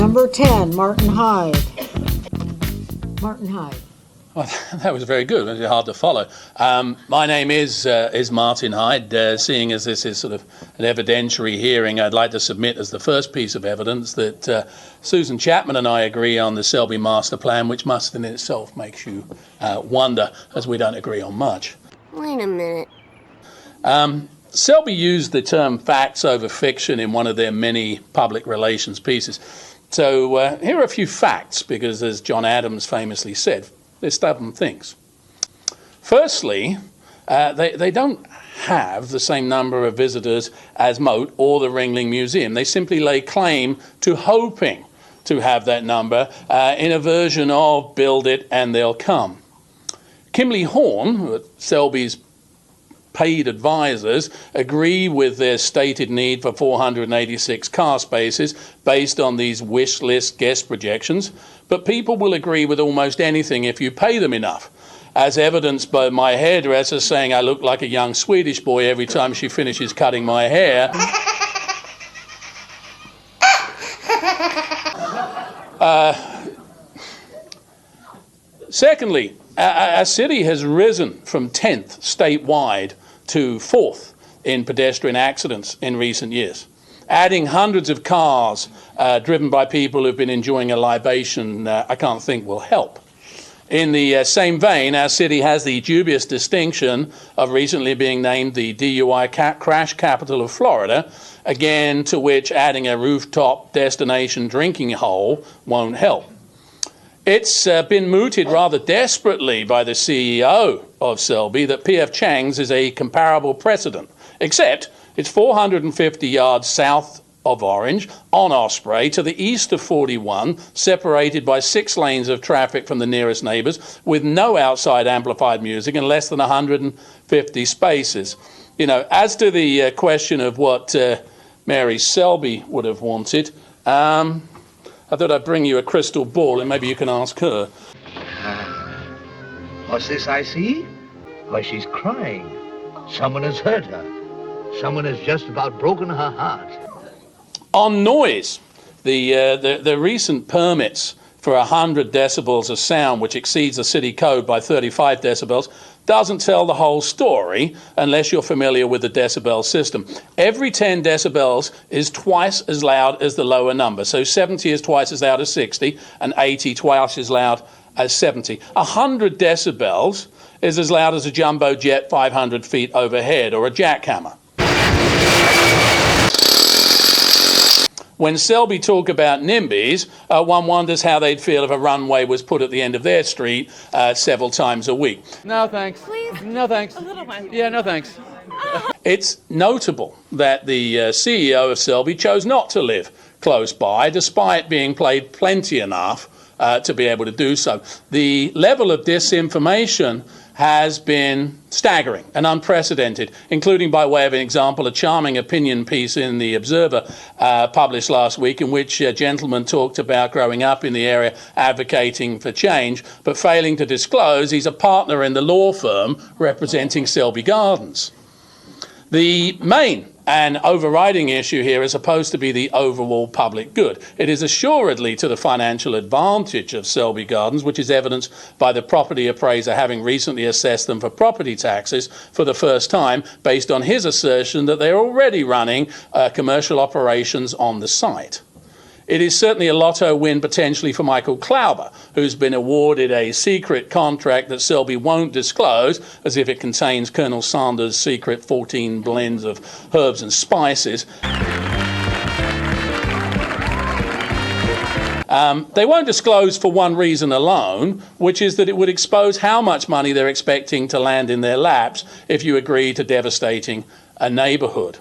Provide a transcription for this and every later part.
Number 10, Martin Hyde. Martin Hyde. Well, that was very good. It was hard to follow. My name is Martin Hyde. Seeing as this is sort of an evidentiary hearing, I'd like to submit as the first piece of evidence that Susan Chapman and I agree on the Selby Master Plan, which must in itself makes you wonder, as we don't agree on much. Wait a minute. Selby used the term facts over fiction in one of their many public relations pieces. So here are a few facts, because as John Adams famously said, they're stubborn things. Firstly, they don't have the same number of visitors as Moat or the Ringling Museum. They simply lay claim to hoping to have that number in a version of build it and they'll come. Kimley Horn, Selby's paid advisors, agree with their stated need for 486 car spaces based on these wish list guest projections, but people will agree with almost anything if you pay them enough, as evidenced by my hairdresser saying I look like a young Swedish boy every time she finishes cutting my hair. Secondly, our city has risen from 10th statewide to 4th in pedestrian accidents in recent years. Adding hundreds of cars driven by people who've been enjoying a libation, I can't think will help. In the same vein, our city has the dubious distinction of recently being named the DUI crash capital of Florida, again to which adding a rooftop destination drinking hole won't help. It's been mooted rather desperately by the CEO of Selby that P.F. Chang's is a comparable precedent, except it's 450 yards south of Orange, on Osprey, to the east of 41, separated by 6 lanes of traffic from the nearest neighbours, with no outside amplified music and less than 150 spaces. You know, as to the question of what Mary Selby would have wanted, I thought I'd bring you a crystal ball and maybe you can ask her. What's this I see? Why, she's crying. Someone has hurt her. Someone has just about broken her heart. On noise, the recent permits for 100 decibels of sound, which exceeds the city code by 35 decibels, doesn't tell the whole story unless you're familiar with the decibel system. Every 10 decibels is twice as loud as the lower number. So 70 is twice as loud as 60 and 80 twice as loud as 70. 100 decibels is as loud as a jumbo jet 500 feet overhead or a jackhammer. When Selby talk about NIMBYs, one wonders how they'd feel if a runway was put at the end of their street several times a week. No, thanks. Please? No, thanks. A little one. Yeah, no, thanks. It's notable that the CEO of Selby chose not to live close by, despite being paid plenty enough to be able to do so. The level of disinformation has been staggering and unprecedented, including, by way of an example, a charming opinion piece in The Observer published last week in which a gentleman talked about growing up in the area advocating for change, but failing to disclose he's a partner in the law firm representing Selby Gardens. The main and overriding issue here is supposed to be the overall public good. It is assuredly to the financial advantage of Selby Gardens, which is evidenced by the property appraiser having recently assessed them for property taxes for the first time, based on his assertion that they're already running commercial operations on the site. It is certainly a lotto win potentially for Michael Klauber, who's been awarded a secret contract that Selby won't disclose, as if it contains Colonel Sanders' secret 14 blends of herbs and spices. They won't disclose for one reason alone, which is that it would expose how much money they're expecting to land in their laps if you agree to devastating a neighbourhood.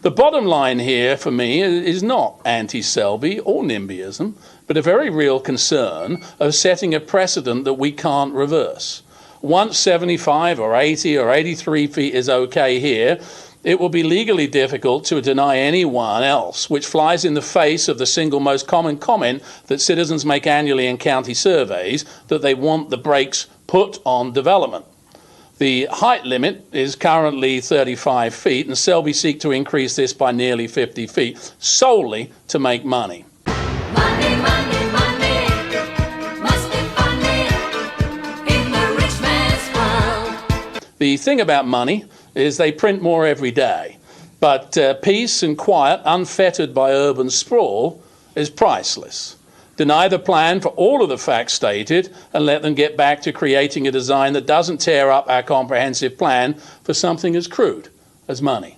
The bottom line here for me is not anti-Selby or NIMBYism, but a very real concern of setting a precedent that we can't reverse. Once 75 or 80 or 83 feet is okay here, it will be legally difficult to deny anyone else, which flies in the face of the single most common comment that citizens make annually in county surveys, that they want the brakes put on development. The height limit is currently 35 feet, and Selby seek to increase this by nearly 50 feet, solely to make money. Money, money. The thing about money is they print more every day. But peace and quiet, unfettered by urban sprawl, is priceless. Deny the plan for all of the facts stated and let them get back to creating a design that doesn't tear up our comprehensive plan for something as crude as money.